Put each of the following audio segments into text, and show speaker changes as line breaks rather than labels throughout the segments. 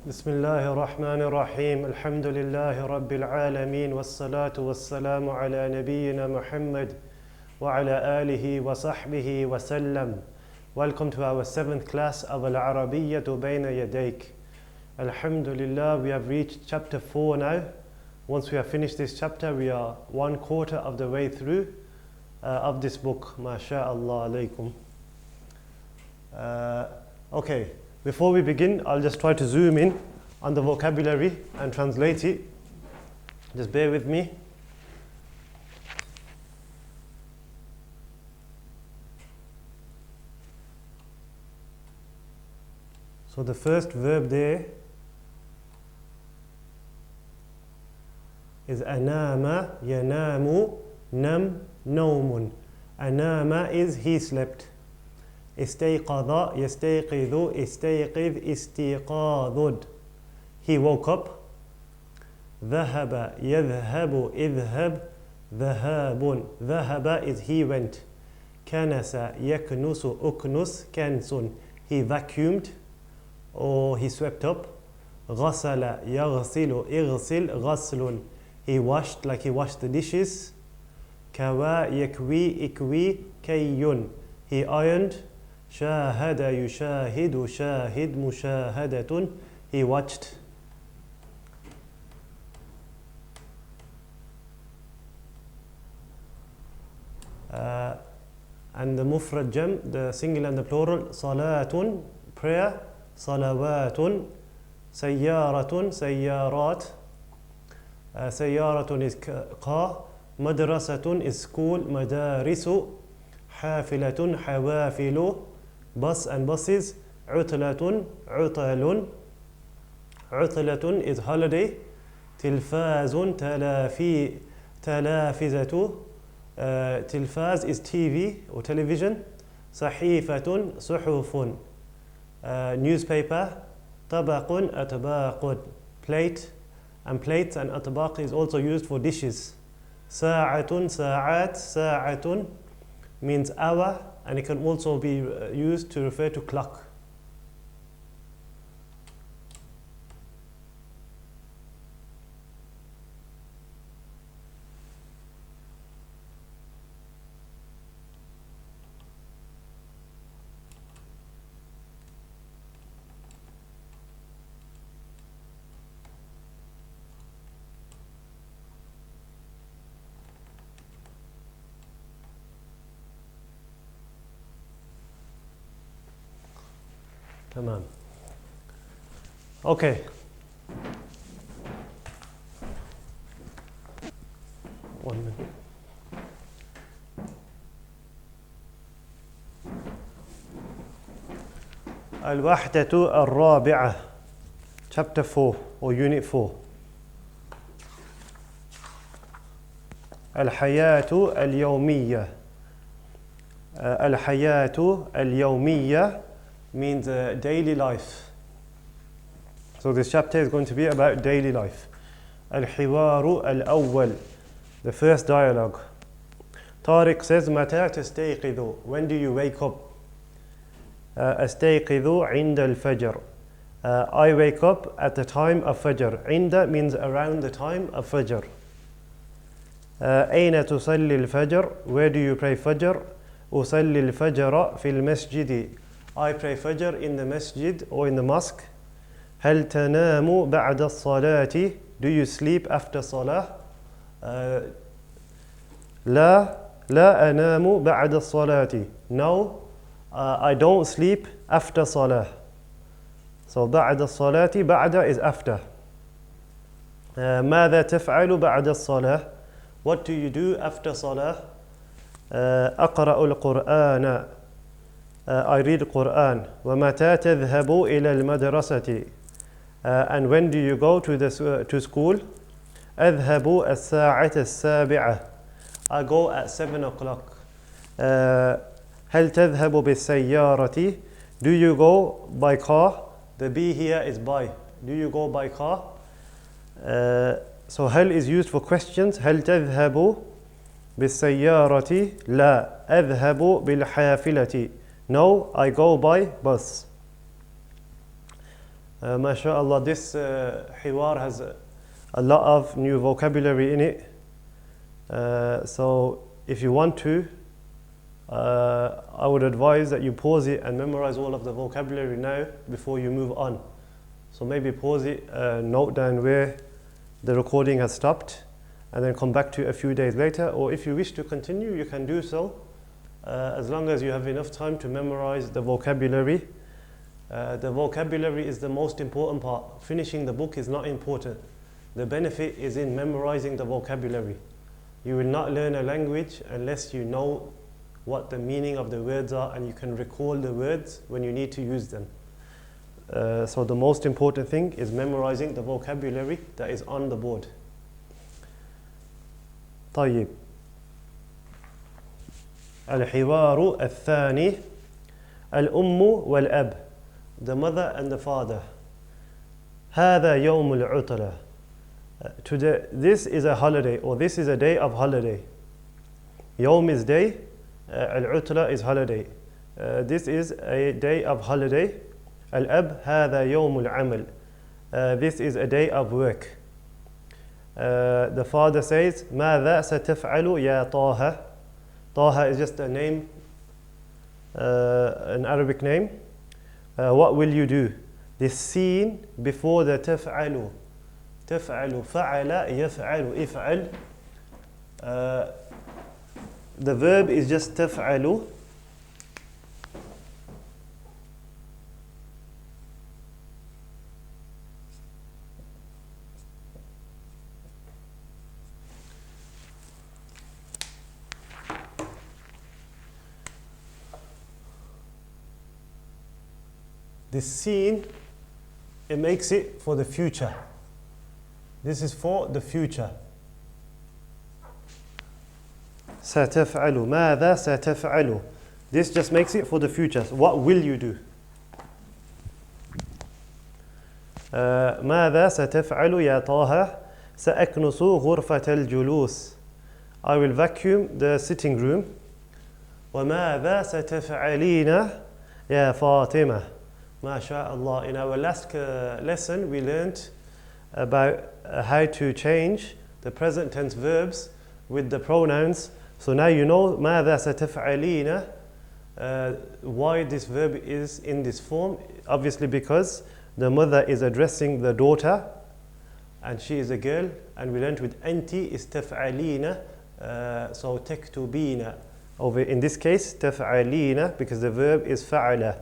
بسم الله الرحمن الرحيم الحمد لله رب العالمين والصلاة والسلام على نبينا محمد وعلى آله وصحبه وسلم. Welcome to our 7th class of Al-Arabiyyah Bayna Yadayk. Alhamdulillah, we have reached chapter 4 now. Once we have finished this chapter, we are 1/4 of the way through of this book. MashaAllah alaykum. Okay, before we begin, I'll just try to zoom in on the vocabulary and translate it. Just bear with me. So the first verb there is anama, yanamu, nam, nawmun. Anama is he slept. Istayqadha, yastayqidhu, istayqidh, istiqadhud. He woke up. Dhahaba, yadhhabu, idhhab, dhahabun. Dhahaba is he went. Kanasa, yaknusu, uknus, kansun. He vacuumed or he swept up. Ghasala, yaghsilu, ighsil, ghaslun. He washed like he washed the dishes. Kawa, yakwi, ikwi, kayyun. He ironed. Shahada, yushahidu, shahid, mushahadatun. He watched. And the mufrad jam, the singular and the plural, salatun, prayer, salawatun, sayyaratun, sayyarat. Sayyaratun is car, madrasatun is school, madarisu, hafilatun, hawafilu, bus and buses, utlatun, utalun. Utlatun is holiday, tilfazun, talafizatu. Tilfaz is TV or television. Sahifatun, suhufun. Newspaper. Tabaqun, atbaqun. Plate. And plates and atbaq is also used for dishes. Sa'atun, sa'at, sa'atun means hour, and it can also be used to refer to clock. Tamam. Okay. One minute. Al-Wahdatu Al-Rabi'ah, Chapter 4 or Unit 4. Al-Hayatu Al-Yawmiyyah. Al-Hayatu Al-Yawmiyyah means daily life. So this chapter is going to be about daily life. Al-Hiwaru Al-Awwal, the first dialogue. Tariq says, Mata tastayqidhu, when do you wake up? Astayqidhu inda al-fajr. I wake up at the time of Fajr. Inda means around the time of Fajr. Ayna tusalli al-Fajr, where do you pray Fajr? Usalli al-Fajra fi al-masjidi. I pray Fajr in the masjid or in the mosque. هل تنام بعد الصلاة? Do you sleep after salah? لا أنام بعد الصلاة. No, I don't sleep after salah. So بعد الصلاة, بعد is after. ماذا تفعل بعد الصلاة? What do you do after salah? أقرأ القرآن. I read Quran. وَمَتَى تَذْهَبُ إِلَى الْمَدْرَسَةِ. And when do you go to school? أَذْهَبُ السَّاعَةَ السَّابِعَةِ. I go at 7 o'clock. هَلْ تَذْهَبُ بِالسَّيَّارَةِ. Do you go by car? The B here is by. Do you go by car? So هل is used for questions. هل تذهب بالسيارة؟ لا أذهب بالحافلة. No, I go by bus. MashaAllah, this hiwar has a lot of new vocabulary in it. So if you want to, I would advise that you pause it and memorize all of the vocabulary now before you move on. So maybe pause it, note down where the recording has stopped, and then come back to it a few days later. Or if you wish to continue, you can do so, as long as you have enough time to memorize the vocabulary. The vocabulary is the most important part. Finishing the book is not important. The benefit is in memorizing the vocabulary. You will not learn a language unless you know what the meaning of the words are and you can recall the words when you need to use them. So the most important thing is memorizing the vocabulary that is on the board. طيب. الحوار الثاني الأم والأب, the mother and the father. هذا يوم العطلة. Today, this is a holiday, or this is a day of holiday. يوم is day, العطلة is holiday. This is a day of holiday. الأب هذا يوم العمل. This is a day of work. The father says ماذا ستفعل يا طه. طه is just a name, an Arabic name. What will you do? This scene before the تفعل. تفعل فعل يفعل افعل. The verb is just تفعل. This scene, it makes it for the future. This is for the future. ستفعل. ماذا ستفعل. This just makes it for the future. So what will you do? ماذا ستفعل يا طه. سأكنس غرفة الجلوس. I will vacuum the sitting room. وماذا ستفعلين يا فاطمة. MashaAllah. In our last lesson, we learned about how to change the present tense verbs with the pronouns. So now you know ماذا ستفعلين, why this verb is in this form. Obviously because the mother is addressing the daughter and she is a girl, and we learned with أنتِ is تفعلين, so تكتبين. Over in this case تفعلين because the verb is فعل.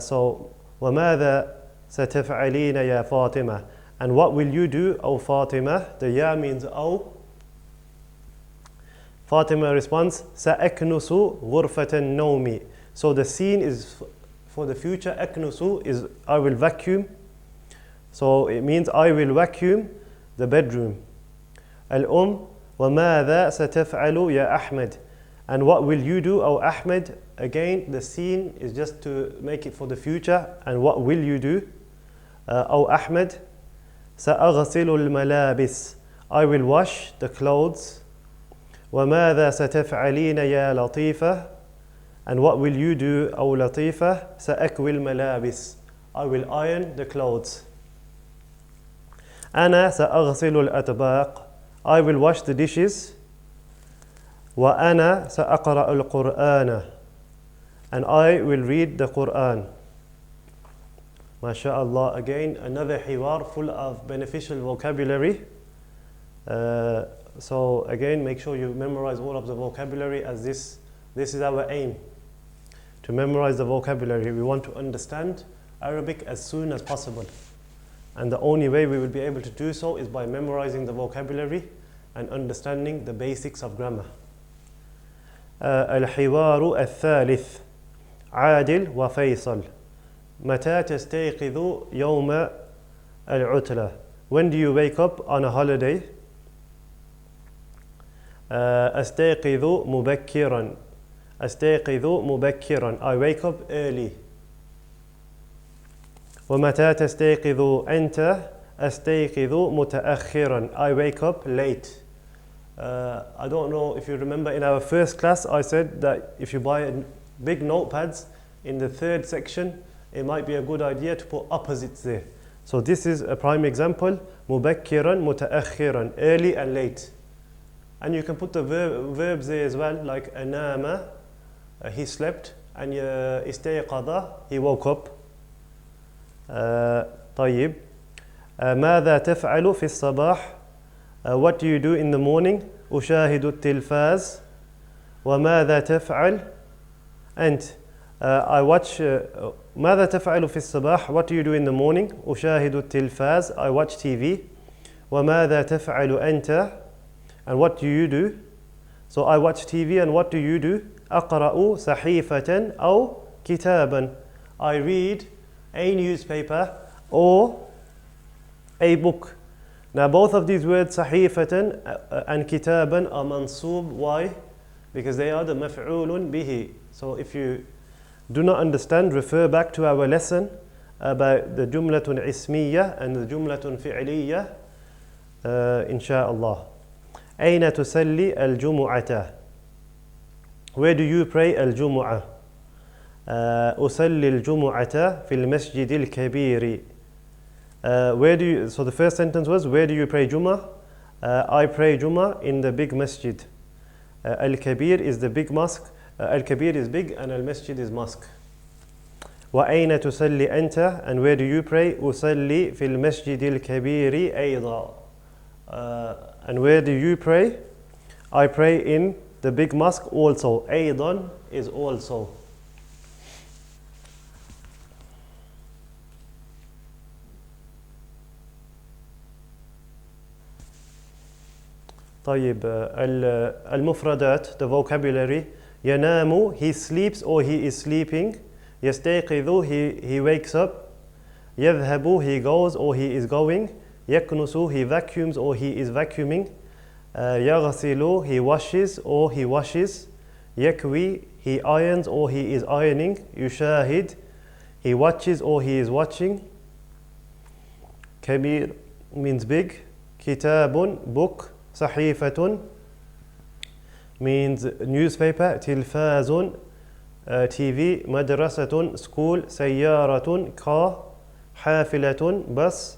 So وماذا ستفعلين يا فاطمة. And what will you do, O Fatima? The ya means O. Fatima responds سأكنس غرفة النوم. So the scene is for the future. أكنس is I will vacuum. So it means I will vacuum the bedroom. الأم وماذا ستفعل يا أحمد. And what will you do, O Ahmed? Again, the scene is just to make it for the future. And what will you do, O Ahmed? سأغسل الملابس. I will wash the clothes. وماذا ستفعلين يا لطيفة. And what will you do, O لطيفة? سأكوي الملابس. I will iron the clothes. أنا سأغسل الأطباق. I will wash the dishes. وأنا سأقرأ القرآن. And I will read the Quran. MashaAllah, again another hiwar full of beneficial vocabulary. So again, make sure you memorize all of the vocabulary, as this is our aim, to memorize the vocabulary. We want to understand Arabic as soon as possible. And the only way we will be able to do so is by memorizing the vocabulary and understanding the basics of grammar. الحوار الثالث عادل وفيصل. متى تستيقظ يوم العطلة. When do you wake up on a holiday? أستيقظ مبكرا. أستيقظ مبكرا. I wake up early. ومتى تستيقظ أنت. أستيقظ متأخرا. I wake up late. I don't know if you remember, in our first class I said that if you buy big notepads, in the third section it might be a good idea to put opposites there. So this is a prime example. مبكرا متأخرا, early and late. And you can put the verbs there as well, like أنام, he slept, and استيقظ, he woke up. طيب. ماذا تفعل في الصباح? What do you do in the morning? أشاهد التلفاز. وماذا تفعل أنت? I watch. ماذا تفعل في الصباح? What do you do in the morning? أشاهد التلفاز. I watch TV. وماذا تفعل أنت? And what do you do? So I watch TV, and what do you do? أقرأ صحيفة أو كتابا. I read a newspaper or a book. Now both of these words صحيفة and كتابا are mansoob. Why? Because they are the مفعول به. So if you do not understand, refer back to our lesson about the جملة اسمية and the جملة فعلية inshallah. أين تسلي الجمعة? Where do you pray الجمعة? أصلي الجمعة في المسجد الكبير. Where do you, so the first sentence was, where do you pray Jummah? I pray Jummah in the big masjid. Al-Kabir is the big mosque. Al-Kabir is big and Al-Masjid is mosque. وأين تسلي أنت? And where do you pray? أصلي في المسجد الكبير أيضا. And where do you pray? I pray in the big mosque also. أيضا is also. طيب المفردات, the vocabulary. ينام, he sleeps or he is sleeping. يستيقظ, he wakes up. يذهب, he goes or he is going. يكنس, he vacuums or he is vacuuming. يغسل, he washes or he washes. يكوي, he irons or he is ironing. يشاهد, he watches or he is watching. كبير means big. كتاب, book. صحيفة means newspaper. تلفاز, TV. مدرسة, school. سيارة, car. حافلة, bus.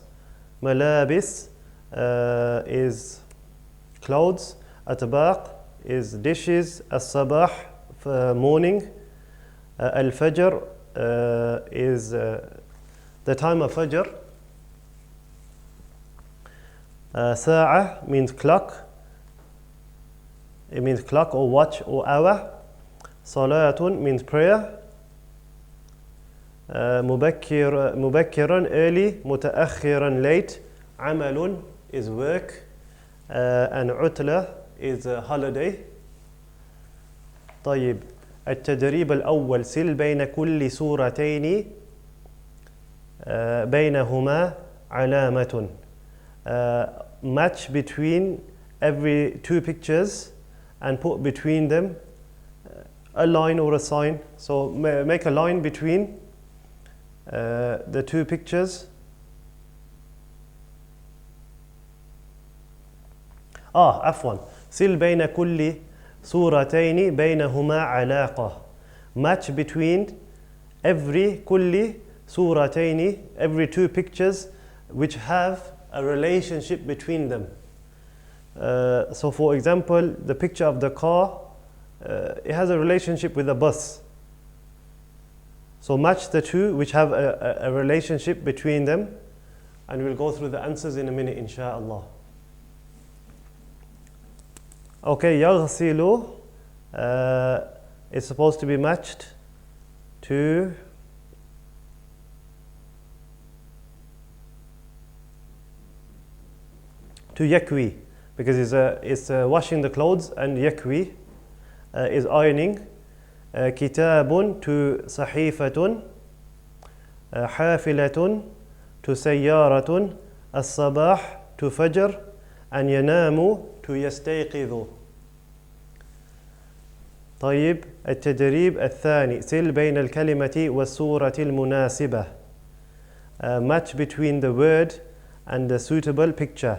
ملابس is clothes. أطباق is dishes. الصباح, morning. الفجر is the time of Fajr. ساعة means clock. It means clock or watch or hour. صلاة means prayer. مبكرا early. متأخرا late. عمل is work. And عطلة is holiday. طيب التدريب الأول. سل بين كل سورتين بينهما علامة. Match between every two pictures and put between them a line or a sign. So make a line between the two pictures. عفوا. سل بين كل صورتين بينهما علاقة. Match between every كل صورتين, every two pictures which have a relationship between them. So for example, the picture of the car, it has a relationship with the bus. So match the two which have a relationship between them, and we'll go through the answers in a minute, inshallah. Okay, يغسل is supposed to be matched to yakwi, because it's washing the clothes, and yakwi is ironing. كتاب to صحيفة. حافلة to سيارة. الصباح to فجر. and ينام to يستيقظ. طيب التدريب الثاني. سل بين الكلمة والصورة المناسبة. Match between the word and the suitable picture.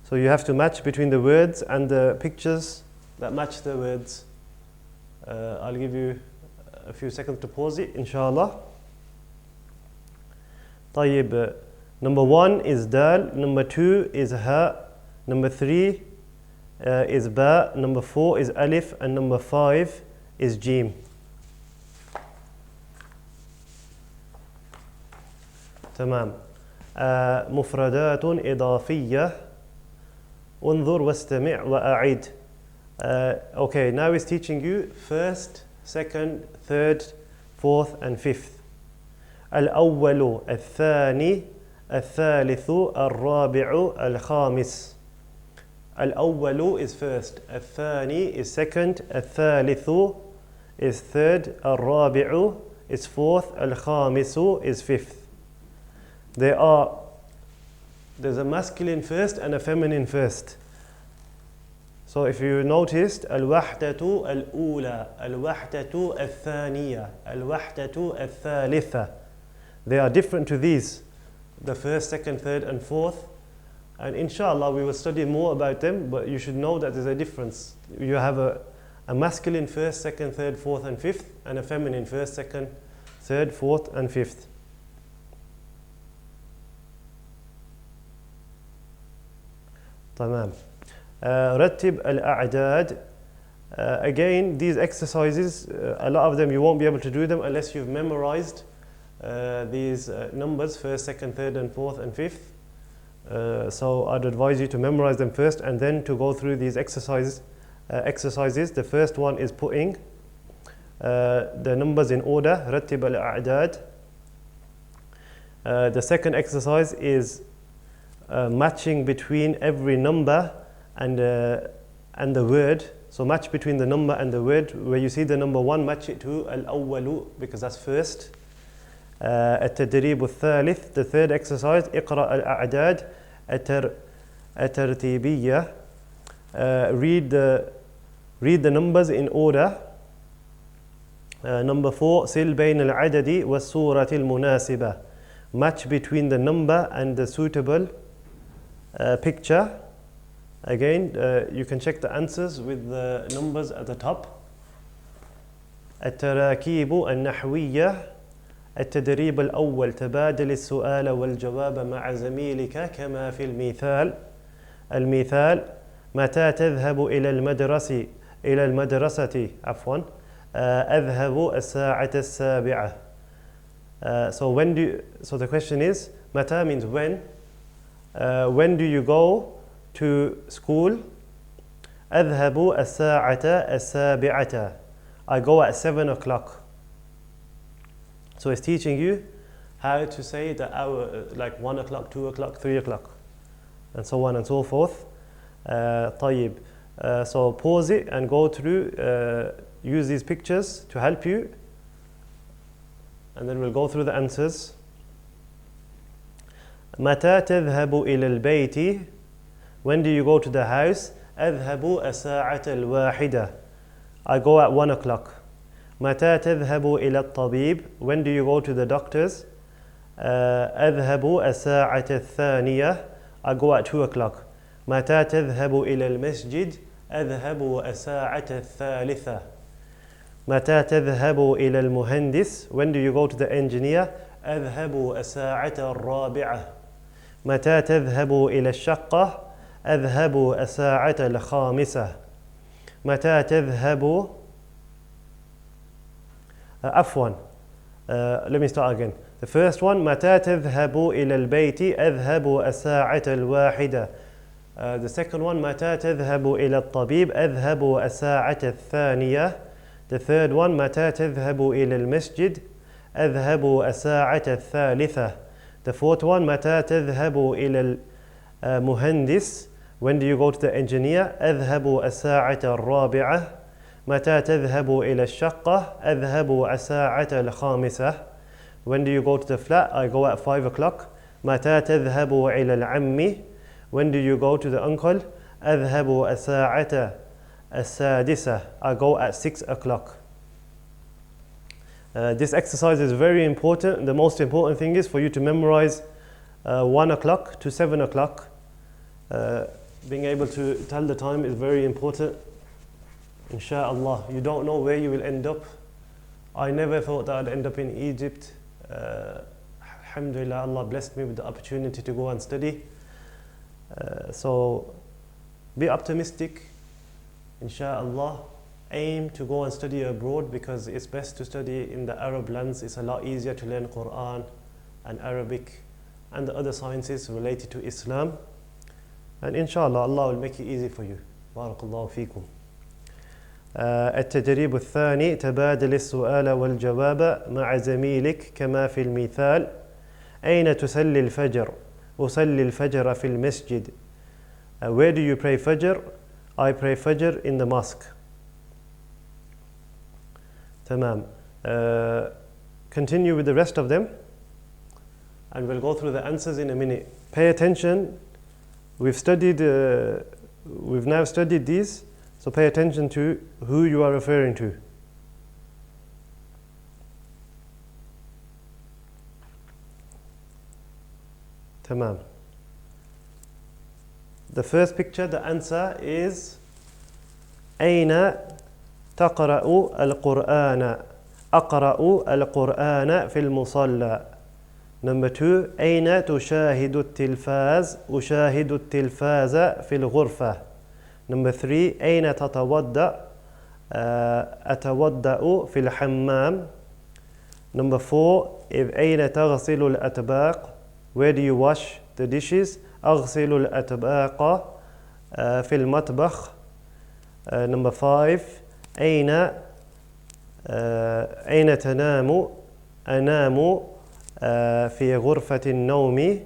So you have to match between the words and the pictures that match the words. I'll give you a few seconds to pause it, inshallah. طيب, number 1 is dal, number 2 is ha, number 3 is ba, number 4 is alif, and number 5 is jim. تمام. مفردات إضافية. انظر واستمع وأعيد. Okay, now he's teaching you first, second, third, fourth, and fifth. الأول الثاني الثالث الرابع الخامس. الأول is first, الثاني is second, الثالث is third, الرابع is fourth, الخامس is fifth. There's a masculine first and a feminine first. So if you noticed, الوحدة الأولى, الوحدة الثانية, الوحدة الثالثة. They are different to these, the first, second, third, and fourth. And inshallah, we will study more about them, but you should know that there's a difference. You have a masculine first, second, third, fourth, and fifth, and a feminine first, second, third, fourth, and fifth. تمام. رتب الأعداد. Again, these exercises, a lot of them you won't be able to do them unless you've memorized these numbers, first, second, third, and fourth, and fifth. So I'd advise you to memorize them first and then to go through these exercises. The first one is putting the numbers in order. رتب الأعداد. The second exercise is matching between every number and the word. So match between the number and the word. Where you see the number 1, match it to الأول because that's first. التدريب الثالث, the third exercise, اقرأ الأعداد الترتيبية. Read the numbers in order. Number 4, سل بين العدد والصورة المناسبة. Match between the number and the suitable picture. Again, you can check the answers with the numbers at the top. التراكيب النحوية. التدريب الأول تبادل السؤال والجواب مع زميلك كما في المثال. المثال متى تذهب إلى المدرسة أذهب الساعة السابعة. So the question is, متى means when do you go to school? أذهب الساعة السابعة. I go at 7 o'clock. So it's teaching you how to say the hour, like 1 o'clock, 2 o'clock, 3 o'clock, and so on and so forth. طيب. So pause it and go through, use these pictures to help you, and then we'll go through the answers. متى تذهب إلى البيت? When do you go to the house? أذهب الساعة الواحدة. I go at 1 o'clock. متى تذهب إلى الطبيب? When do you go to the doctors? أذهب الساعة الثانية. I go at 2 o'clock. متى تذهب إلى المسجد؟ أذهب الساعة الثالثة. متى تذهب إلى المهندس? When do you go to the engineer? أذهب الساعة الرابعة. متى تذهب إلى الشقة؟ أذهب الساعة الخامسة. متى تذهب عفوا. Let me start again. The first one, متى تذهب إلى البيت؟ أذهب الساعة الواحدة. The second one, متى تذهب إلى الطبيب؟ أذهب الساعة الثانية. The third one, متى تذهب إلى المسجد؟ أذهب الساعة الثالثة. The fourth one, متى تذهب إلى المهندس? When do you go to the engineer? أذهب الساعة الرابعة. متى تذهب إلى الشقة؟ أذهب الساعة الخامسة. When do you go to the flat? I go at 5 o'clock. متى تذهب إلى العم? When do you go to the uncle? أذهب الساعة السادسة. I go at 6 o'clock. This exercise is very important. The most important thing is for you to memorize 1 o'clock to 7 o'clock. Being able to tell the time is very important. Insha'Allah, you don't know where you will end up I never thought that I'd end up in Egypt. Alhamdulillah, Allah blessed me with the opportunity to go and study. So be optimistic, inshallah. Aim to go and study abroad, because it's best to study in the Arab lands. It's a lot easier to learn Quran and Arabic and the other sciences related to Islam. And inshallah, Allah will make it easy for you. Barakallahu feekum. التدريب الثاني تبادل السؤال والجواب مع زميلك كما في المثال أين تصلي الفجر؟ أصلي الفجر في المسجد. Where do you pray Fajr? I pray Fajr in the mosque. Tamam. Continue with the rest of them, and we'll go through the answers in a minute. Pay attention. We've now studied these, so pay attention to who you are referring to. Tamam. The first picture, the answer is أين تقرأ القرآن؟ أقرأ القرآن في المصلى. Number 2, أين تشاهد التلفاز؟ أشاهد التلفاز في الغرفة. Number 3, أين تتوضأ؟ أتوضأ في الحمام. Number 4, أين تغسل الأطباق؟ Where do you wash the dishes? أغسل الأطباق في المطبخ. Number 5, أين تنام؟ أنام في غرفة النوم.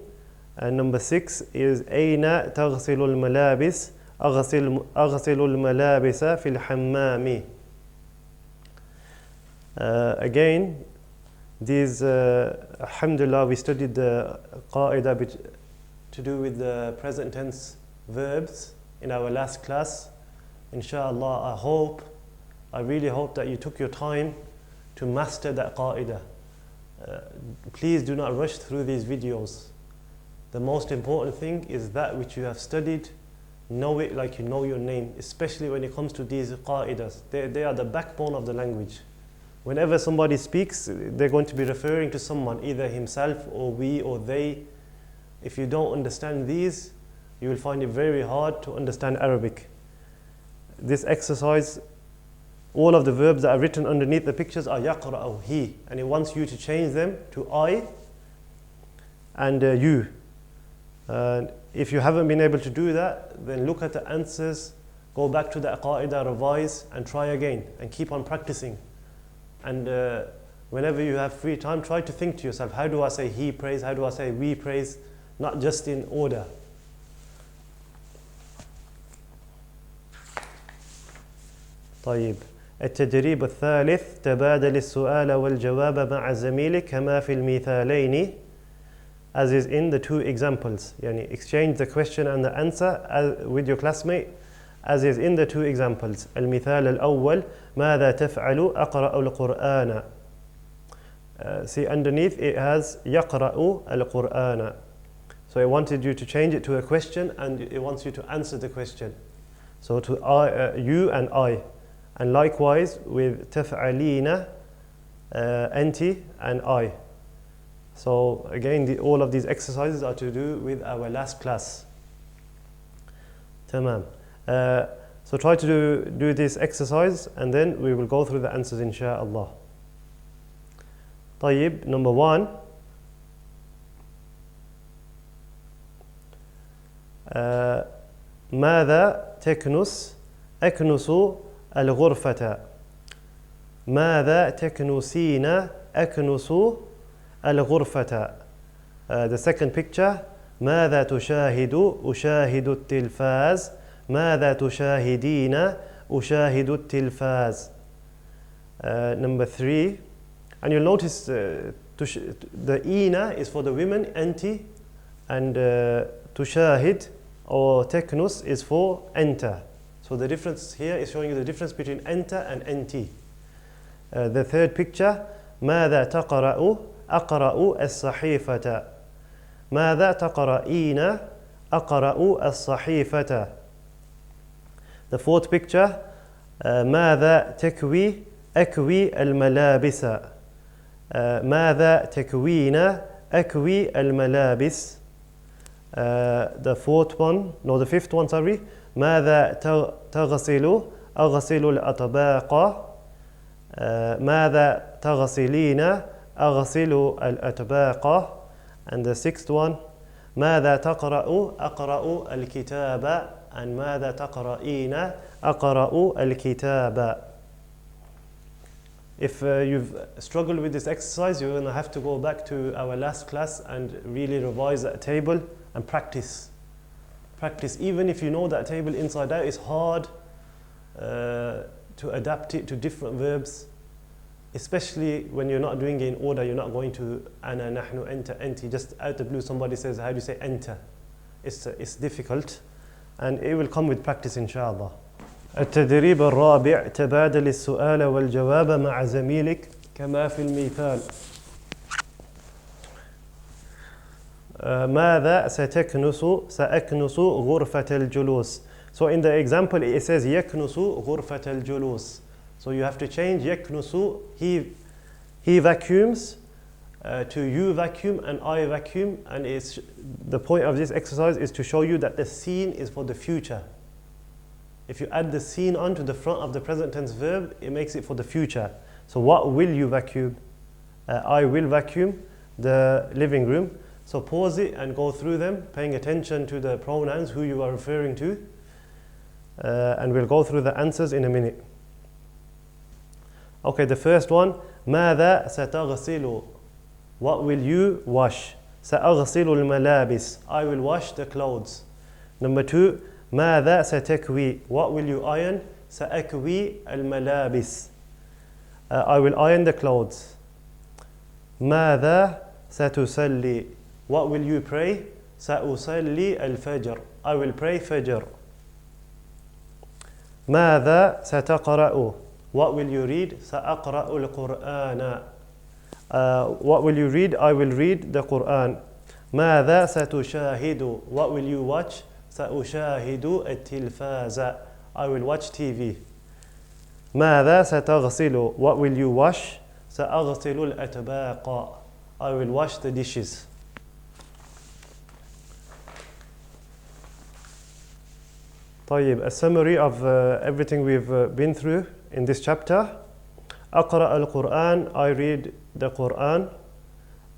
And number 6 is أين تغسل الملابس؟ أغسل الملابس في الحمام. Again, these alhamdulillah, we studied the qaida to do with the present tense verbs in our last class. Inshallah, I really hope that you took your time to master that qaida. Please do not rush through these videos. The most important thing is that which you have studied, know it like you know your name, especially when it comes to these qaidas. They are the backbone of the language. Whenever somebody speaks, they're going to be referring to someone, either himself or we or they. If you don't understand these, you will find it very hard to understand Arabic. This exercise, all of the verbs that are written underneath the pictures are yaqra'u, he, and it wants you to change them to I and you. If you haven't been able to do that, then look at the answers, go back to the qaida, revise, and try again, and keep on practicing. And whenever you have free time, try to think to yourself, how do I say he prays, how do I say we praise, not just in order. طيب. التدريب الثالث تبادل السؤال والجواب مع زميلك كما في المثالين, as is in the two examples. يعني exchange the question and the answer with your classmate as is in the two examples. المثال الأول ماذا تفعل؟ أقرأ القرآن. See underneath it has يقرأ القرآن. So it wanted you to change it to a question, and it wants you to answer the question. So to you and I. And likewise with تفعلين, أنت and I. So again, all of these exercises are to do with our last class. تمام. So try to do this exercise, and then we will go through the answers inshallah. طيب, number 1. ماذا تكنس؟ أكنس الغرفة. ماذا تكنسين؟ أكنس الغرفة. The second picture, ماذا تشاهد؟ أشاهد التلفاز. ماذا تشاهدين؟ أشاهد التلفاز. Number 3, and you'll notice the ina is for the women, anti, and tushahid or teknus is for enter. So the difference here is showing you the difference between enter and anti. The third picture, ماذا تقرأ؟ أقرأ الصحيفة. ماذا تقرأين؟ أقرأ الصحيفة. The fourth picture, ماذا تكوي؟ أكوي الملابس. ماذا تكوين أكوي الملابس. The fourth one, no, the fifth one, sorry. ماذا تغسل أغسل الأطباق. ماذا تغسلين أغسل الأطباق. And the sixth one, ماذا تقرأ أقرأ الكتاب. And ماذا تقرأين أقرأ الكتاب. If you've struggled with this exercise, you're going to have to go back to our last class and really revise that table and practice. Practice. Even if you know that table inside out, it's hard to adapt it to different verbs, especially when you're not doing it in order. You're not going to ana, nahnu, anta, anti. Just out of the blue, somebody says, how do you say enter? It's difficult, and it will come with practice, inshallah. التدريب الرابع تبادل السؤال والجواب مع زميلك كما في المثال. ماذا ستكنس سأكنس غرفة الجلوس. So in the example it says يكنس غرفة الجلوس. So you have to change يكنس, he vacuums, to you vacuum and I vacuum, and it's the point of this exercise is to show you that the scene is for the future. If you add the scene on to the front of the present tense verb, it makes it for the future. So what will you vacuum? I will vacuum the living room. So pause it and go through them, paying attention to the pronouns, who you are referring to. And we'll go through the answers in a minute. Okay, the first one, ماذا ستغسل? What will you wash? سأغسل الملابس. I will wash the clothes. Number two, ماذا ستكوي? What will you iron? سأكوي الملابس. I will iron the clothes. ماذا ستصلي? What will you pray? سأصلي الفجر. I will pray fajr. ماذا ستقرأ? What will you read? سأقرأ القرآن. What will you read? I will read the Quran. ماذا ستشاهد? What will you watch? سأشاهد التلفاز. I will watch TV. ماذا ستغسل? What will you wash? سأغسل الأطباق. I will wash the dishes. طيب, a summary of everything we've been through in this chapter. أقرأ القرآن, I read the Quran.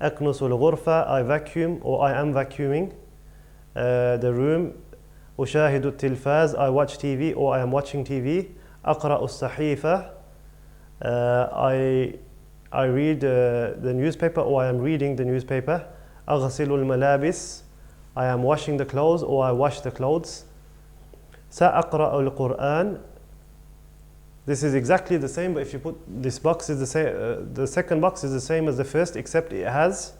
أكنس الغرفة, I vacuum or I am vacuuming the room. أشاهد التلفاز, I watch TV or I am watching TV. أقرأ الصحيفة, I read the newspaper or I am reading the newspaper. أغسل الملابس, I am washing the clothes or I wash the clothes. سأقرأ القرآن, this is exactly the same, but if you put this box is the same, the second box is the same as the first, except it has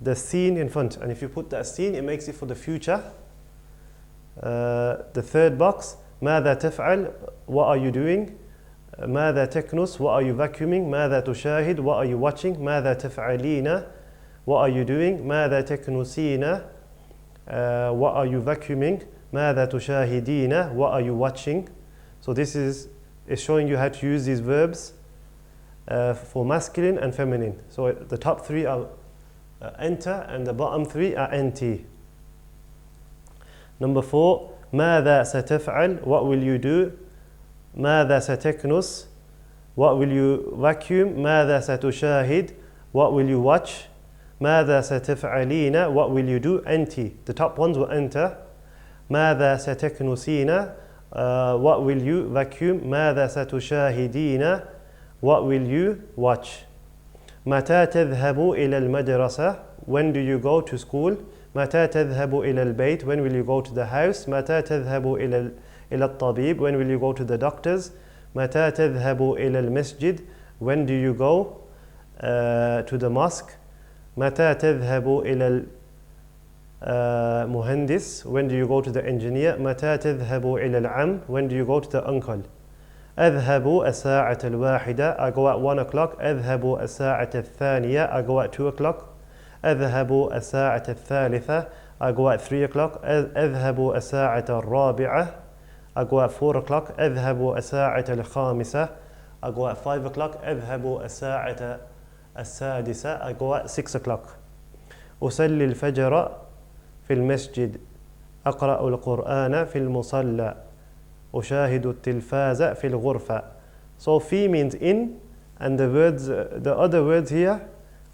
the scene in front, and if you put that scene, it makes it for the future. The third box, ماذا تفعل? What are you doing? ماذا تكنس? What are you vacuuming? ماذا تشاهد? What are you watching? ماذا تفعلين? What are you doing? ماذا تكنسين? What are you vacuuming? ماذا تشاهدين? What are you watching? So this is showing you how to use these verbs for masculine and feminine. So the top three are enter and the bottom three are NT. Number four, ماذا ستفعل? What will you do? ماذا ستكنس? What will you vacuum? ماذا ستشاهد? What will you watch? ماذا ستفعلين? What will you do? NT. The top ones will enter. ماذا ستكنسين? What will you vacuum? ماذا ستشاهدين? What will you watch? متى تذهب إلى المدرسة? When do you go to school? متى تذهب إلى البيت? When will you go to the house? متى تذهب إلى الطبيب? When will you go to the doctors? متى تذهب إلى المسجد? When do you go to the mosque? متى تذهب إلى المهندس? When do you go to the engineer? متى تذهب إلى العم? When do you go to the uncle? أذهب الساعة الواحدة. I go at 1 o'clock. أذهب الساعة الثانية. I go at 2 o'clock. أذهب الساعة الثالثة. I go at 3 o'clock. أذهب الساعة الرابعة. I go at 4 o'clock. أذهب الساعة الخامسة. I go at 5 o'clock. أذهب الساعة السادسة. I go at 6 o'clock. أصلي الفجر في المسجد. أقرأ القرآن في المصلى. أشاهد التلفاز في الغرفة. So في means in, and the other words here,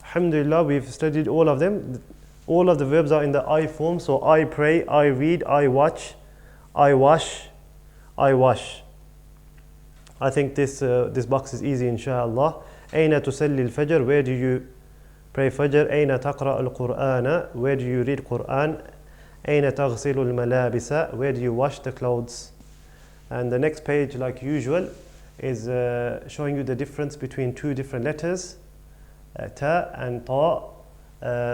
alhamdulillah, we've studied all of them. All of the verbs are in the I form. So I pray, I read, I watch, I wash, I wash. I think this box is easy, inshallah. أين تصلي الفجر? Where do you pray Fajr? أين تقرأ القرآن? Where do you read Quran? أين تغسل الملابس? Where do you wash the clothes? And the next page, like usual, is showing you the difference between two different letters, ta and ta.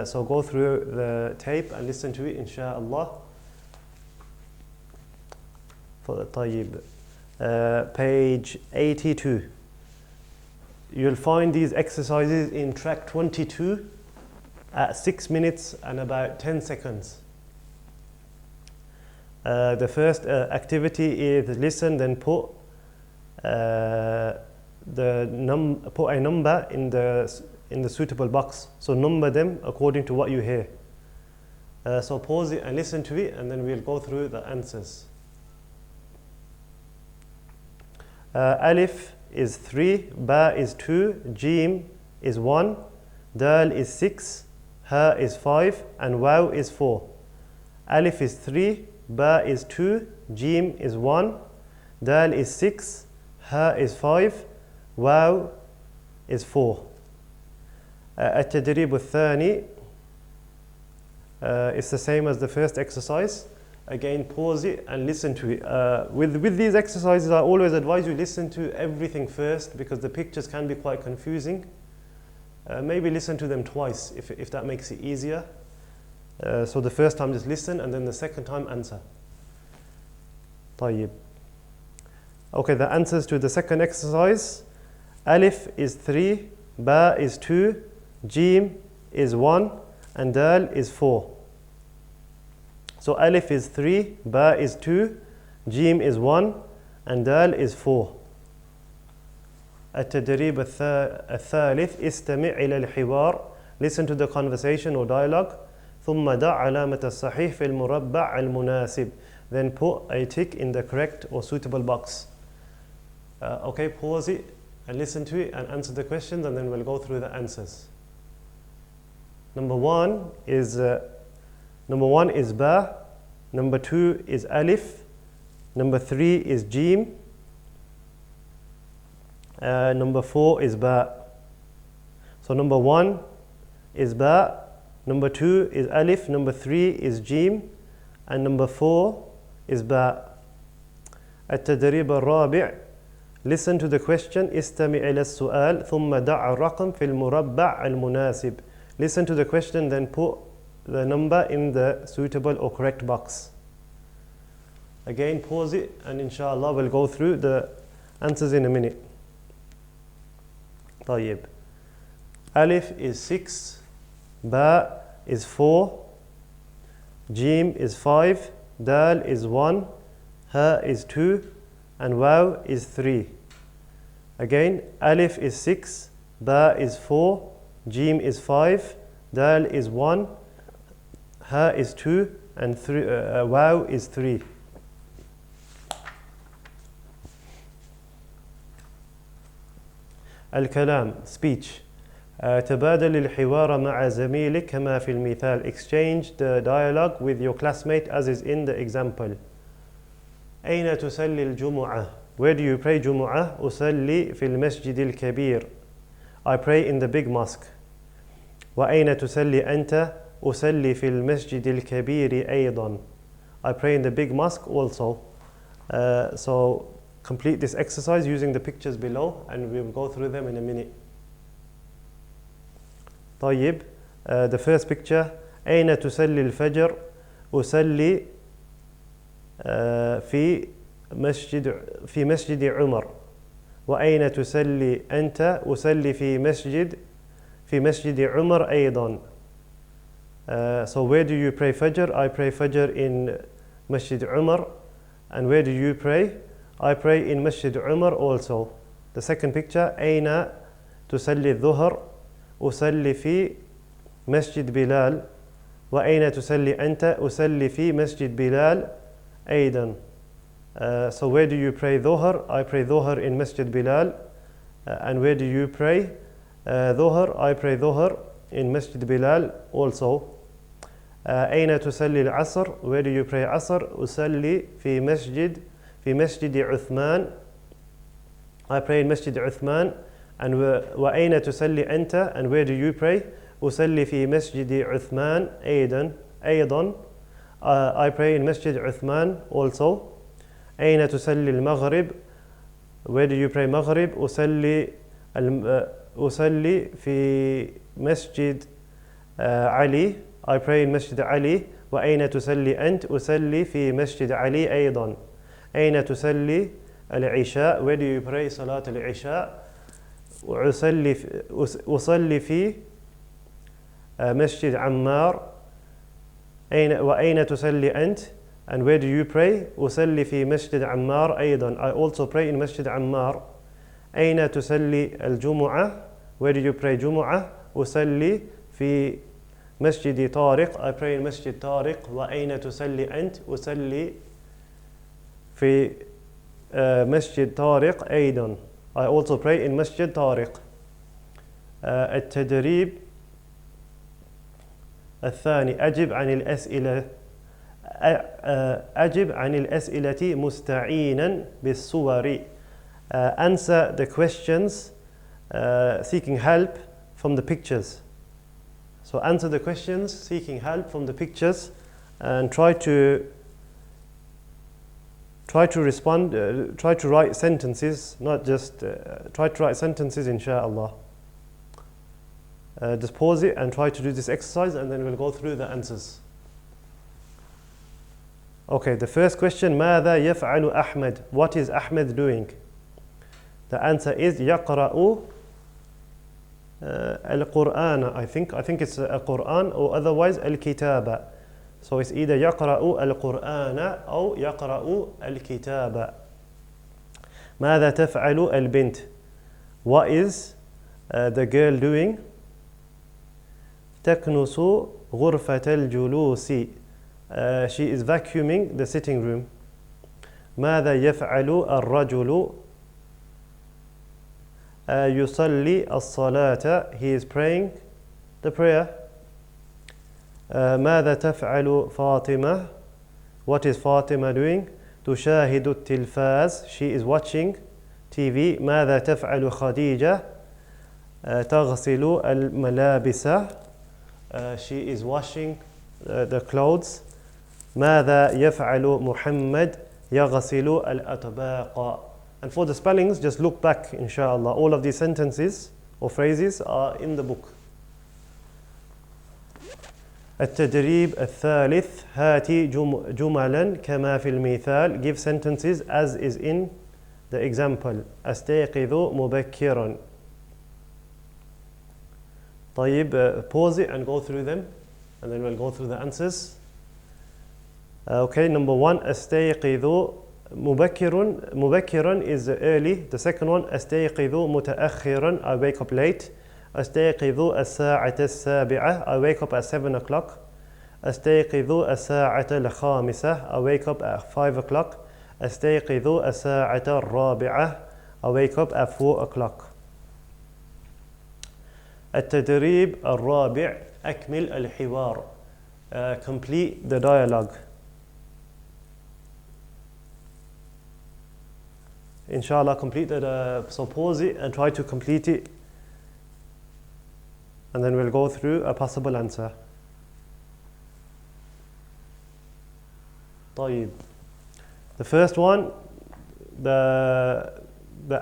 So go through the tape and listen to it, inshallah. طيب. Page 82. You'll find these exercises in track 22 at 6 minutes and about 10 seconds. The first activity is listen, then put a number in the suitable box. So number them according to what you hear. So pause it and listen to it, and then we'll go through the answers. Alif is 3, Ba is 2, Jim is 1, Dal is 6, Ha is 5, and Waw is 4. Alif is 3, Ba is 2, Jim is 1, Dal is 6, Ha is 5, Waw is 4. التدريب الثاني it's the same as the first exercise. Again, pause it and listen to it. With these exercises, I always advise you listen to everything first, because the pictures can be quite confusing. Maybe listen to them twice if that makes it easier. So the first time just listen, and then the second time answer. طيب. Okay, the answers to the second exercise. Alif is 3, Ba is 2, Jim is 1, and Dal is 4. So Alif is 3, Ba is 2, Jim is 1, and Dal is 4. التدريب الثالث استمع إلى الحوار. Listen to the conversation or dialogue. ثم ضع علامة الصحيح في المربع المناسب. Then put a tick in the correct or suitable box. Okay, pause it and listen to it and answer the questions, and then we'll go through the answers. Number one is Ba. Number 2 is Alif. Number 3 is Jim. Number 4 is Ba. So number 1 is Ba. Number 2 is Alif. Number 3 is Jim. And number 4 is Ba. التدريب الرابع. Listen to the question. استمع إلى السؤال ثم ضع الرقم في المربع المناسب. Listen to the question, then put the number in the suitable or correct box. Again, pause it, and inshallah we'll go through the answers in a minute. طيب. Alif is 6, Ba is 4, Jim is 5, Dal is 1, Ha is 2, and Waw is 3. Again, Alif is 6, Ba is 4, Jim is 5, Dal is 1, Ha is 2, and Waw is 3. الكلام speech. تبادل الحوار مع زميلك كما في المثال. Exchange the dialogue with your classmate as is in the example. أين تصلي الجمعة? Where do you pray جمعة? أصلي في المسجد الكبير. I pray in the big mosque. وأين تصلي أنت؟ أصلي في المسجد الكبير أيضا. I pray in the big mosque also. So complete this exercise using the pictures below, and we'll go through them in a minute. طيب. The first picture. أين تصلي الفجر؟ أصلي في مسجد عمر. وأين تصلي أنت؟ أصلي في مسجد عمر أيضا. So where do you pray Fajr? I pray Fajr in Masjid Umar. And where do you pray? I pray in Masjid Umar also. The second picture, أين تصلي الظهر؟ أصلي في مسجد بلال. وأين تصلي أنت؟ أصلي في مسجد بلال أيضا. So where do you pray dhuhr? I pray dhuhr in Masjid Bilal. And where do you pray dhuhr? I pray dhuhr in Masjid Bilal also. أين تصلي العصر? Where do you pray عصر? أصلي في مسجد عثمان. I pray in Masjid Uthman. And وأين تصلي أنت? And where do you pray? أصلي في مسجد عثمان أيضا. I pray in Masjid Uthman also. أين تصلي المغرب? Where do you pray Maghrib? أصلي في مسجد علي. I pray in Masjid Ali. وأين تصلي أنت؟ أصلي في مسجد علي أيضا. أين تصلي العشاء? Where do you pray صلاة العشاء؟ أصلي في مسجد عمار. وأين تصلي أنت? And where do you pray? أصلي في مسجد عمار أيضا. I also pray in مسجد عمار. أين تصلي الجمعة? Where do you pray جمعة? أصلي في مسجد طارق. I pray in مسجد طارق. وأين تصلي أنت؟ أصلي في مسجد طارق أيضا. I also pray in مسجد طارق. التدريب الثاني، أجب عن الأسئلة مستعينا بالصور. Answer the questions seeking help from the pictures. So answer the questions seeking help from the pictures and try to respond, try to write sentences, not just try to write sentences, inshallah. Just pause it and try to do this exercise, and then we'll go through the answers. Okay, the first question, ماذا يفعل أحمد? What is Ahmed doing? The answer is يقرأ القرآن. I think it's a Quran, or otherwise الكتاب. So it's either يقرأ القرآن أو يقرأ الكتاب. ماذا تفعل البنت? What is the girl doing? تكنس غرفة الجلوس. She is vacuuming the sitting room. ماذا يفعل الرجل؟ يصلي الصلاة. He is praying the prayer. ماذا تفعل فاطمة؟ What is Fatima doing? تشاهد التلفاز. She is watching TV. ماذا تفعل خديجة؟ تغسل الملابس. She is washing the clothes. ماذا يفعل محمد؟ يغسل الأطباق. And for the spellings, just look back, inshallah. All of these sentences or phrases are in the book. التدريب الثالث، هاتي جملا كما في المثال. Give sentences as is in the example. أستيقظ مبكرا. طيب, pause it and go through them, and then we'll go through the answers. Okay, number one, أستيقظ مبكرا is early. The second one, أستيقظ متأخرا, I wake up late. أستيقظ الساعة السابعة, I wake up at 7 o'clock. أستيقظ الساعة الخامسة, I wake up at 5 o'clock. أستيقظ الساعة الرابعة, I wake up at 4 o'clock. التدريب الرابع، أكمل الحوار. Complete the dialogue. Inshallah, complete it. So pause it and try to complete it, and then we'll go through a possible answer. طيب. The first one, the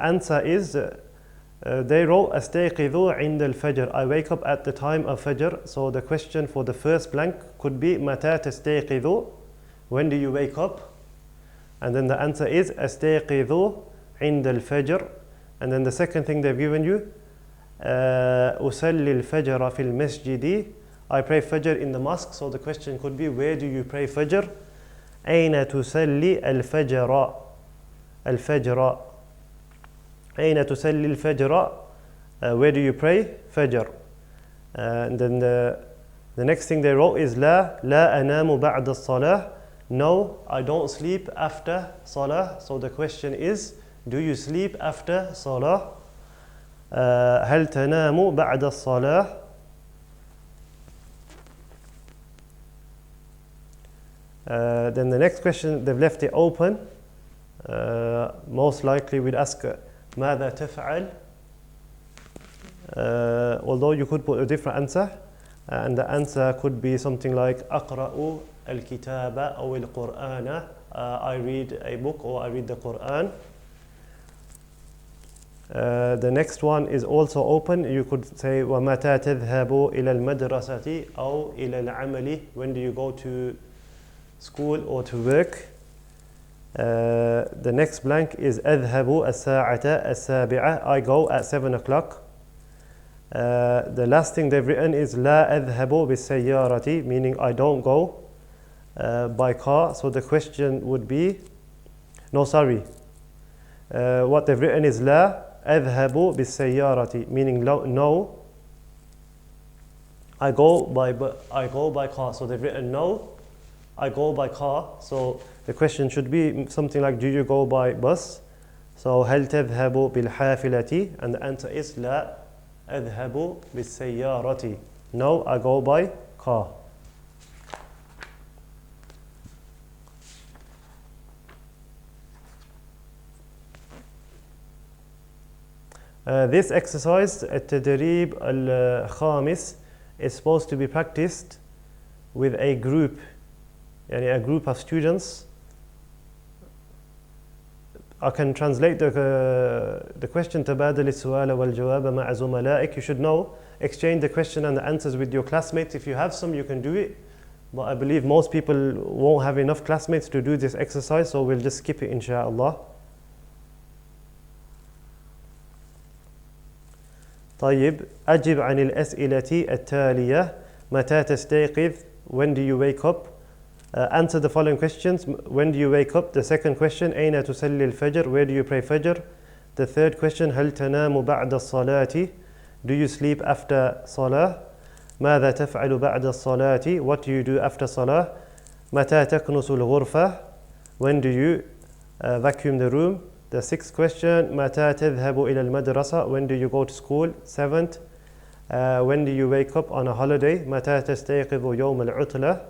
answer is they wrote أستيقظ عند الفجر. I wake up at the time of Fajr. So the question for the first blank could be متى تستيقظ? When do you wake up? And then the answer is أستيقظ عند الفجر. And then the second thing they've given you, أصلي الفجر في المسجد. I pray Fajr in the mosque. So the question could be, where do you pray Fajr? أين تصلي الفجر? الفجر. أين تصلي الفجر? Where do you pray? Fajr. And then the next thing they wrote is لا أنام بعد الصلاة. No, I don't sleep after salah. So the question is, do you sleep after salah? هل تنام بعد الصلاة? Then the next question, they've left it open. Most likely we'd ask ماذا تفعل? Although you could put a different answer, and the answer could be something like أقرأ الكتاب أو القرآن. I read a book or I read the Quran. The next one is also open. You could say ومتى تذهب إلى المدرسة أو إلى العمل. When do you go to school or to work? The next blank is أذهب الساعة السابعة. I go at 7 o'clock. The last thing they've written is لا أذهب بالسيارة, meaning I don't go by car. So the question would be, no, sorry. What they've written is لا أذهب بالسيارة, meaning no, I go by car. So they've written no, I go by car. So the question should be something like, do you go by bus? So هل تذهب بالحافلة? And the answer is لا أذهب بالسيارة. No, I go by car. This exercise, التدريب الخامس, is supposed to be practiced with a group, يعني a group of students. I can translate the question. تبادل السؤال والجواب مع زملائك. You should know, exchange the question and the answers with your classmates. If you have some, you can do it. But I believe most people won't have enough classmates to do this exercise, so we'll just skip it, inshallah. طيب, أجب عن الأسئلة التالية. متى تستيقظ? When do you wake up? Answer the following questions. When do you wake up? The second question, أين تصلي الفجر? Where do you pray Fajr? The third question, هل تنام بعد الصلاة? Do you sleep after صلاة? ماذا تفعل بعد الصلاة? What do you do after صلاة? متى تكنس الغرفة? When do you vacuum the room? The sixth question, متى تذهب إلى المدرسة? When do you go to school? Seventh, when do you wake up on a holiday? متى تستيقظ يوم العطلة?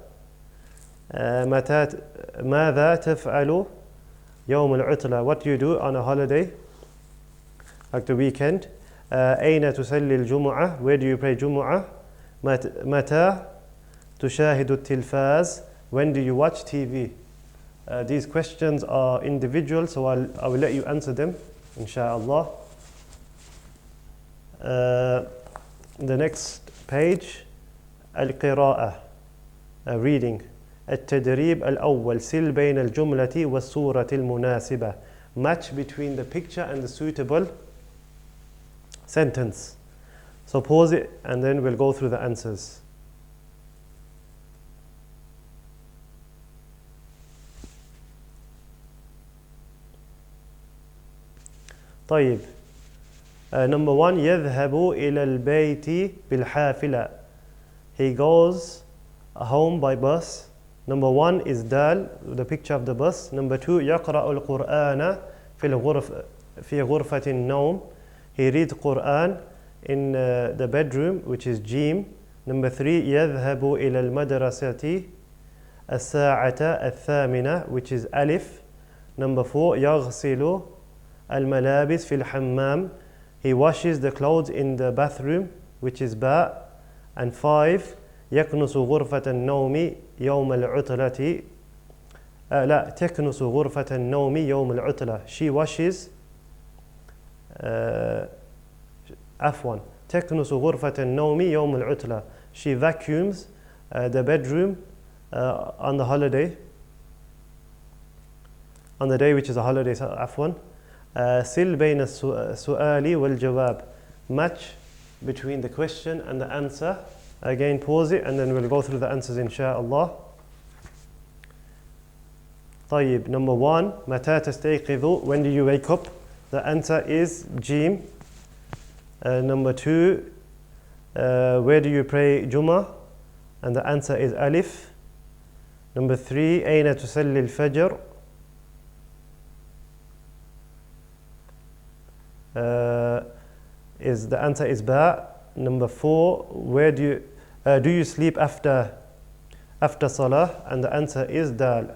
ماذا تفعل يوم العطلة? What do you do on a holiday, like the weekend? أين تصلي الجمعة? Where do you pray جمعة? متى تشاهد التلفاز? When do you watch TV? These questions are individual, so I will let you answer them, inshallah. The next page, القراءة, reading. التدريب الأول, سل بين الجملة والصورة المناسبة. Match between the picture and the suitable sentence. So pause it and then we'll go through the answers. طيب, number one, يذهب إلى البيت بالحافلة. He goes home by bus. Number one is dal, the picture of the bus. Number two, يقرأ القرآن في غرفة النوم. He reads Quran in the bedroom, which is jim. Number three, يذهب إلى المدرسة الساعة الثامنة, which is alif. Number four, يغسل الملابس في الحمام. He washes the clothes in the bathroom, which is ba. And five, يكنس غرفة النوم يوم العطلة. لا, تكنس غرفة النوم يوم العطلة. She washes عفوا, تكنس غرفة النوم يوم العطلة. She vacuums the bedroom on the holiday, on the day which is a holiday, عفوا. سل بين السؤال والجواب. Match between the question and the answer. Again, pause it and then we'll go through the answers, inshallah. طيب, number one, متى تستيقظ? When do you wake up? The answer is Jim. Number 2, where do you pray Jummah? And the answer is Alif. Number 3, أين تصلي الفجر? The answer is Ba. Number 4, where do you sleep after Salah? And the answer is Dal.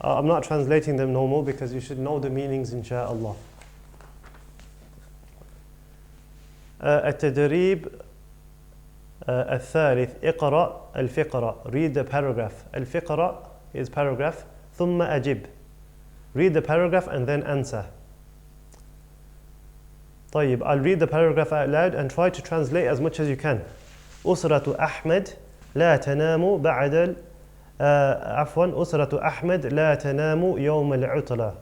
I'm not translating them no more because you should know the meanings inshallah. التدريب الثالث اقرأ الفقرة. Read the paragraph. الفقرة is paragraph. ثم أجب. Read the paragraph and then answer. طيب, I'll read the paragraph out loud and try to translate as much as you can. أسرة أحمد لا تنام بعد أسرة أحمد لا تنام يوم العطلة.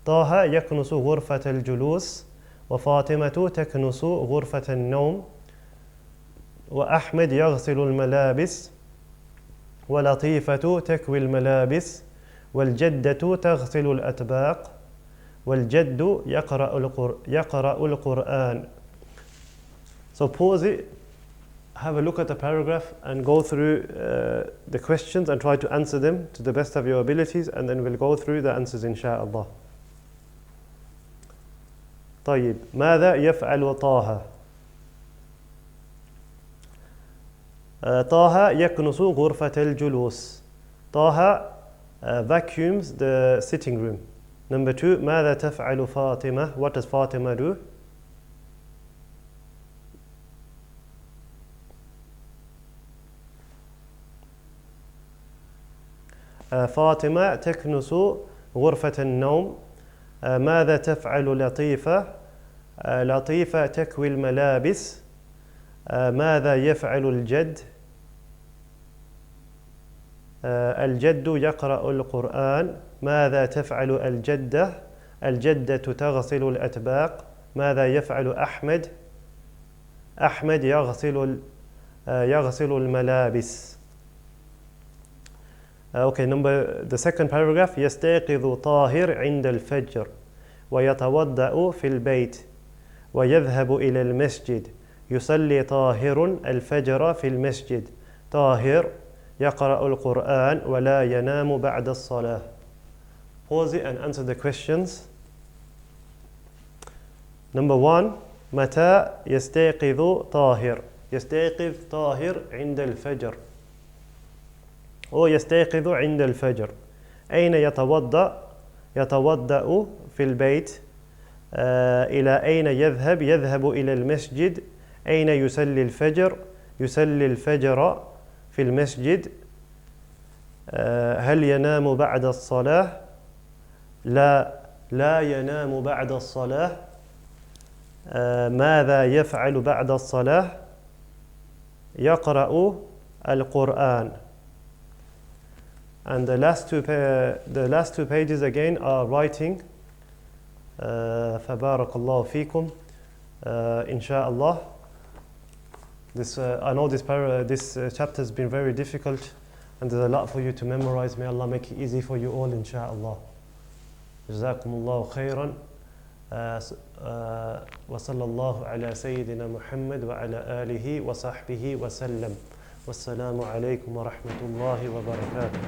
طه يكنس غرفة الجلوس وفاطمة تكنس غرفة النوم وأحمد يغسل الملابس ولطيفة تكوي الملابس والجدة تغسل الأطباق والجد يقرأ القرآن. So pause it, have a look at the paragraph and go through the questions and try to answer them to the best of your abilities, and then we'll go through the answers inshallah. طيب, ماذا يفعل طه؟ طه يكنس غرفة الجلوس. طه vacuums the sitting room. Number 2, ماذا تفعل فاطمة? What does Fatima do? فاطمة تكنس غرفة النوم. ماذا تفعل لطيفة؟ لطيفة تكوي الملابس. ماذا يفعل الجد؟ الجد يقرأ القرآن. ماذا تفعل الجدة؟ الجدة تغسل الأطباق. ماذا يفعل أحمد؟ أحمد يغسل الملابس. Okay, the second paragraph. يستيقظ طاهر عند الفجر ويتوضأ في البيت ويذهب إلى المسجد. يصلي طاهر الفجر في المسجد. طاهر يقرأ القرآن ولا ينام بعد الصلاة. Pause it and answer the questions. Number 1, متى يستيقظ طاهر؟ يستيقظ طاهر عند الفجر. أو يستيقظ عند الفجر. أين يتوضأ؟ يتوضأ في البيت. إلى أين يذهب؟ يذهب إلى المسجد. أين يصلي الفجر؟ يصلي الفجر في المسجد. هل ينام بعد الصلاة؟ لا ينام بعد الصلاة. ماذا يفعل بعد الصلاة؟ يقرأ القرآن. And the last two pages again are writing. فبارك الله فيكم. Inshallah. I know this chapter has been very difficult and there's a lot for you to memorize. May Allah make it easy for you all, inshallah. جزاكم الله خيرا. وصلى الله على سيدنا محمد وعلى آله وصحبه وسلم. والسلام عليكم ورحمة الله وبركاته.